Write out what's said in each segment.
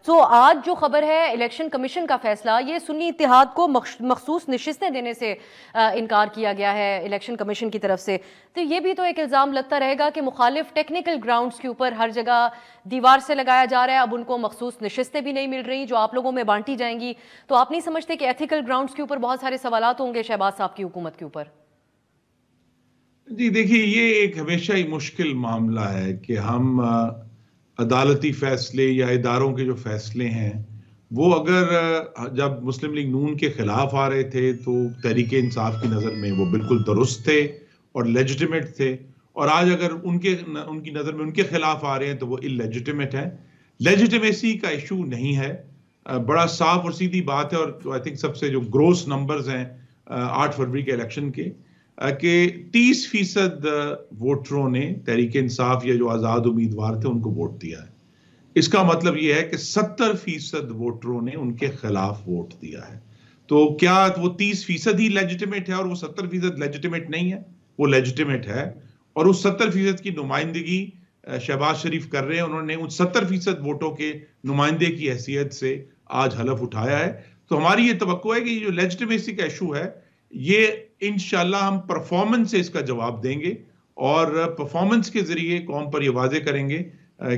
सो आज जो खबर है इलेक्शन कमीशन का फैसला, ये सुन्नी इत्तेहाद को मखसूस नशिस्तें देने से इनकार किया गया है इलेक्शन कमीशन की तरफ से। तो ये भी तो एक इल्ज़ाम लगता रहेगा कि मुखालिफ टेक्निकल ग्राउंड्स के ऊपर हर जगह दीवार से लगाया जा रहा है। अब उनको मखसूस नशिस्तें भी नहीं मिल रही जो आप लोगों में बांटी जाएंगी। तो आप नहीं समझते कि एथिकल ग्राउंड्स के ऊपर बहुत सारे सवालात होंगे शहबाज साहब की हुकूमत के ऊपर? जी देखिए, ये एक हमेशा ही मुश्किल मामला है कि हम अदालती फैसले या इदारों के जो फैसले हैं वो अगर जब मुस्लिम लीग नून के खिलाफ आ रहे थे तो तहरीक इंसाफ की नज़र में वो बिल्कुल दुरुस्त थे और लेजिटिमेट थे, और आज अगर उनकी नज़र में उनके खिलाफ आ रहे हैं तो वो इलेजिटिमेट है। लेजिटिमेसी का इशू नहीं है, बड़ा साफ और सीधी बात है। और आई थिंक सबसे जो ग्रोस नंबर्स हैं 8 फरवरी के इलेक्शन के कि 30% वोटरों ने तहरीक इंसाफ या जो आज़ाद उम्मीदवार थे उनको वोट दिया है। इसका मतलब यह है कि 70% वोटरों ने उनके खिलाफ वोट दिया है। तो क्या वो 30% ही लेजिटिमेट है और वो 70% लेजिटिमेट नहीं है? वो लेजिटिमेट है, और उस 70% की नुमाइंदगी शहबाज शरीफ कर रहे हैं। उन्होंने उन 70% वोटों के नुमाइंदे की हैसियत से आज हलफ उठाया है। तो हमारी ये तवक्को है कि ये जो लेजिटिमेसी का इशू है ये इंशाल्लाह हम परफॉर्मेंस से इसका जवाब देंगे, और परफॉर्मेंस के जरिए कौम पर यह वाजे करेंगे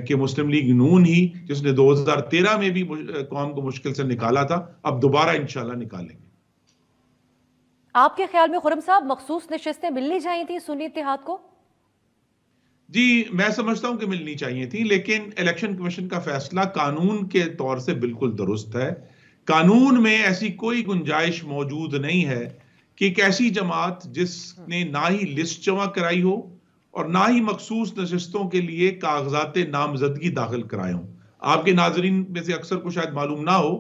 कि मुस्लिम लीग नून ही जिसने 2013 में भी कौम को मुश्किल से निकाला था, अब दोबारा इंशाल्लाह निकालेंगे। आपके ख्याल में खुर्रम साहब मखसूस नशिस्तें मिलनी चाहिए थी सुन्नी इत्तेहाद को? जी, मैं समझता हूं कि मिलनी चाहिए थी, लेकिन इलेक्शन कमीशन का फैसला कानून के तौर से बिल्कुल दुरुस्त है। कानून में ऐसी कोई गुंजाइश मौजूद नहीं है कि एक ऐसी जमात जिसने ना ही लिस्ट जमा कराई हो और ना ही मखसूस नशिस्तों के लिए कागजात नामजदगी दाखिल कराए हों। आपके नाजरीन में से अक्सर को शायद मालूम ना हो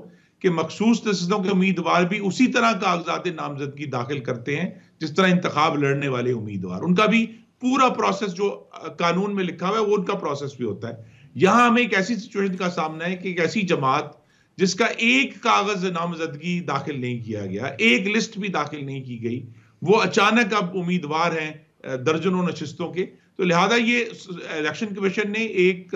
कि मखसूस नशिस्तों के उम्मीदवार भी उसी तरह कागजात नामजदगी दाखिल करते हैं जिस तरह इंतखाब लड़ने वाले उम्मीदवार। उनका भी पूरा प्रोसेस जो कानून में लिखा हुआ है वो उनका प्रोसेस भी होता है। यहां हमें एक ऐसी सिचुएशन का सामना है कि एक ऐसी जमात जिसका एक कागज नामजदगी दाखिल नहीं किया गया, एक लिस्ट भी दाखिल नहीं की गई, वो अचानक अब उम्मीदवार हैं दर्जनों नशिस्तों के। तो लिहाजा ये इलेक्शन कमीशन ने एक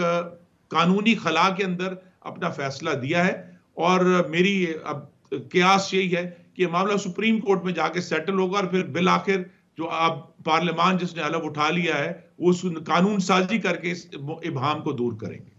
कानूनी खला के अंदर अपना फैसला दिया है, और मेरी अब कयास यही है कि ये मामला सुप्रीम कोर्ट में जाके सेटल होगा, और फिर बिल आखिर जो अब पार्लियामान जिसने हलफ उठा लिया है वो उस कानून साजी करके इस इबहम को दूर करेंगे।